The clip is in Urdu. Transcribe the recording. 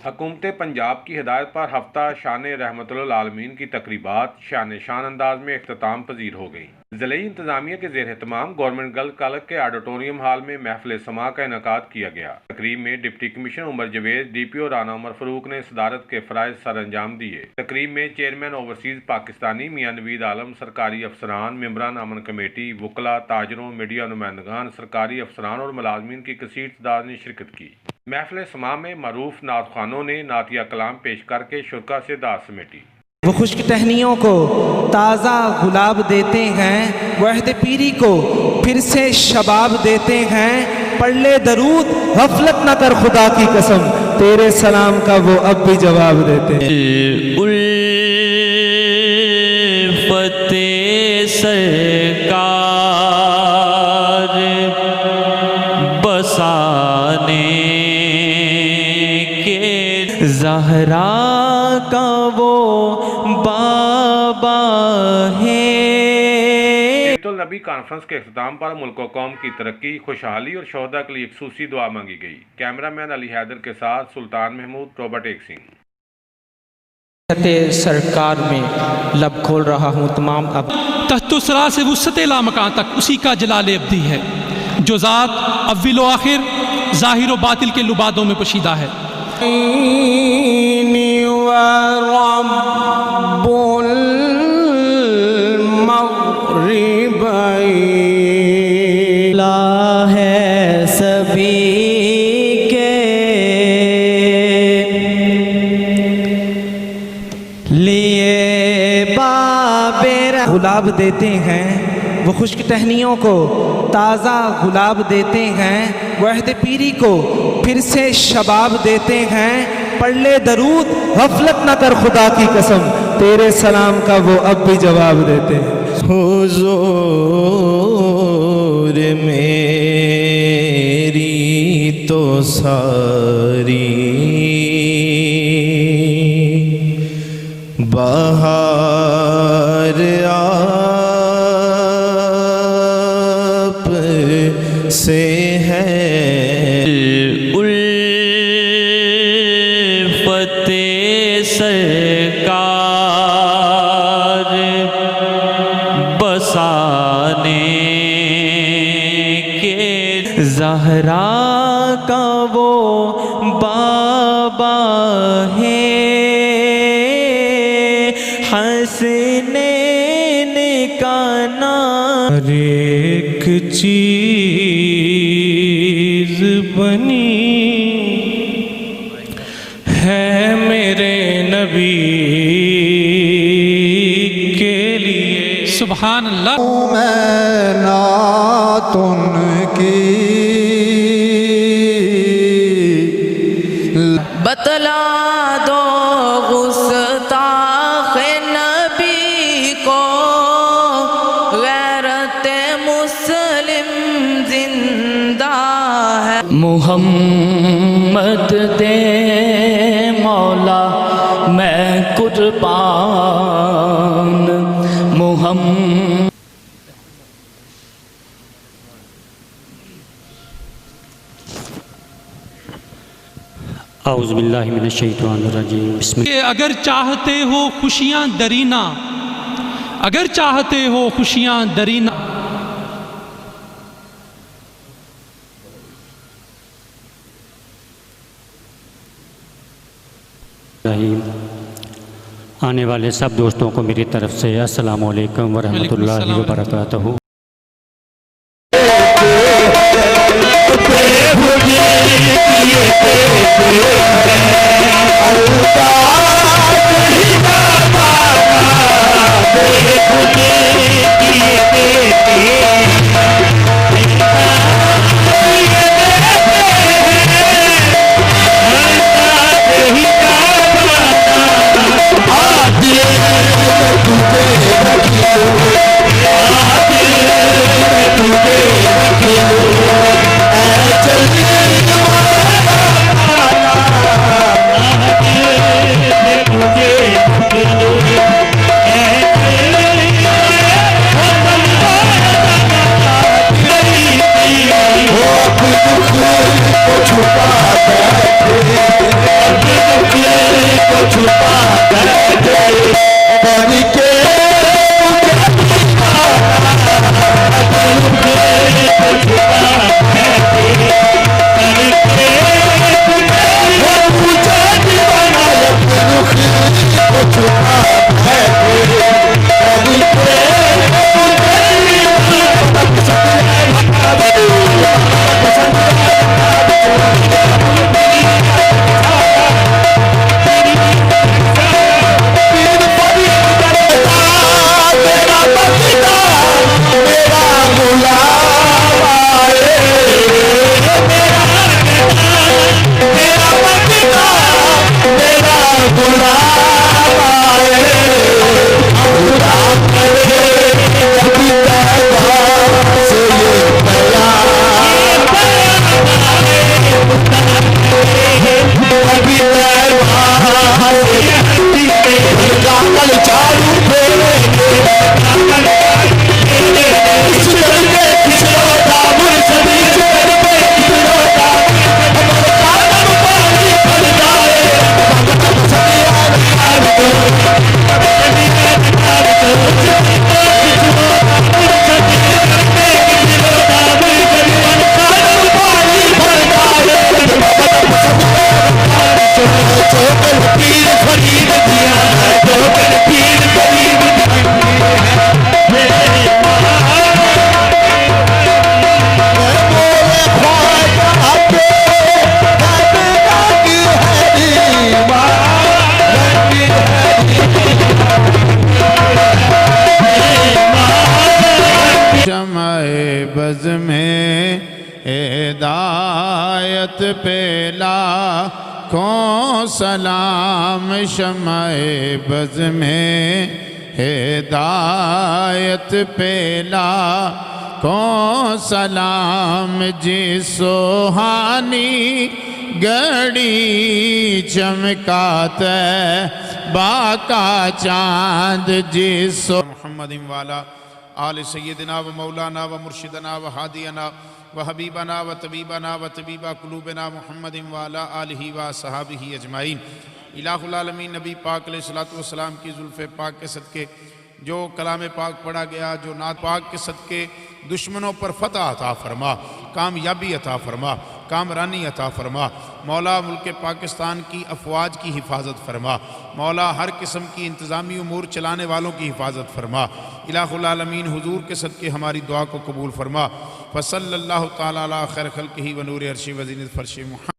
حکومت پنجاب کی ہدایت پر ہفتہ شان رحمت للعالمین کی تقریبات شان انداز میں اختتام پذیر ہو گئیں۔ ضلعی انتظامیہ کے زیر اہتمام گورنمنٹ گرلز کالج کے آڈیٹوریم ہال میں محفل سماع کا انعقاد کیا گیا۔ تقریب میں ڈپٹی کمشنر عمر جاوید، ڈی پی او رانا عمر فاروق نے صدارت کے فرائض سر انجام دیے۔ تقریب میں چیئرمین اوورسیز پاکستانی میاں نوید عالم، سرکاری افسران، ممبران امن کمیٹی، وکلاء، تاجروں، میڈیا نمائندگان، سرکاری افسران اور ملازمین کی کثیر تعداد نے شرکت کی۔ محفل سماع میں معروف نعت خوانوں نے نعتیہ کلام پیش کر کے شرکاء سے دعا سمیٹی۔ وہ خشک ٹہنیوں کو تازہ گلاب دیتے ہیں، وہ عہد پیری کو پھر سے شباب دیتے ہیں۔ پڑھ لے درود، غفلت نہ کر خدا کی قسم، تیرے سلام کا وہ اب بھی جواب دیتے ہیں۔ الفتِ سرکار بسانے کے زہرا کا وہ بابا ہے۔ عید النبی کانفرنس کے اختتام پر ملک و قوم کی ترقی، خوشحالی اور شہداء کے لیے خصوصی دعا مانگی گئی۔ کیمرہ مین علی حیدر کے ساتھ سلطان محمود، روبرٹ ایک سنگھ۔ سرکار میں لب کھول رہا ہوں تمام اب تحت اسرا سے وسط لامکان تک اسی کا جلال ابدی ہے، جو ذات اول و آخر ظاہر و باطل کے لبادوں میں پوشیدہ ہے۔ ہے سبھی کے لیے گلاب دیتے ہیں، وہ خشک ٹہنیوں کو تازہ گلاب دیتے ہیں، وہ عہد پیری کو پھر سے شباب دیتے ہیں۔ پڑھ لے درود، غفلت نہ کر خدا کی قسم، تیرے سلام کا وہ اب بھی جواب دیتے ہیں۔ حضور میری تو ساری بہار آپ سے ہے۔ الفتِ سرکار بسانے کے زہرا کا وہ بابا ہے۔ حسنین کا نام ہر ایک چیز بنی ہے میرے نبی کے لیے۔ سبحان اللہ۔ میں نعت ان کی بتلا دو گستاخ نبی کو، غیرت مسلم زندہ ہے۔ محمد دے مولا میں قربان، محمد اعوذ باللہ من الشیطان الرجیم بسم اللہ۔ اگر چاہتے ہو خوشیاں درینا، اگر چاہتے ہو خوشیاں درینا، آنے والے سب دوستوں کو میری طرف سے السلام علیکم ورحمۃ اللہ وبرکاتہ۔ آدھی بز میں ہدایت پہ لاکھوں سلام، شمع بز میں ہدایت پہ لاکھوں سلام، جی سوہانی گھڑی چمکات باقا چاند، جی محمد والا آل سیدنا و مولانا و مرشدنا و حادینا و حبیبنا و طبیبنا و طبیبہ قلوبنا محمد والا آلہ و صحابہ اجمعین۔ الہ العالمین نبی پاک علیہ السلام کی زلف پاک کے صدقے جو کلام پاک پڑھا گیا، جو نعت پاک کے صدقے دشمنوں پر فتح عطا فرما، کامیابی عطا فرما، کامرانی عطا فرما۔ مولا ملک پاکستان کی افواج کی حفاظت فرما، مولا ہر قسم کی انتظامی امور چلانے والوں کی حفاظت فرما۔ الہ العالمین حضور کے صدقے ہماری دعا کو قبول فرما۔ فصلی اللہ تعالیٰ علی خیر خلقہ و نور عرش و زینت فرش محمد۔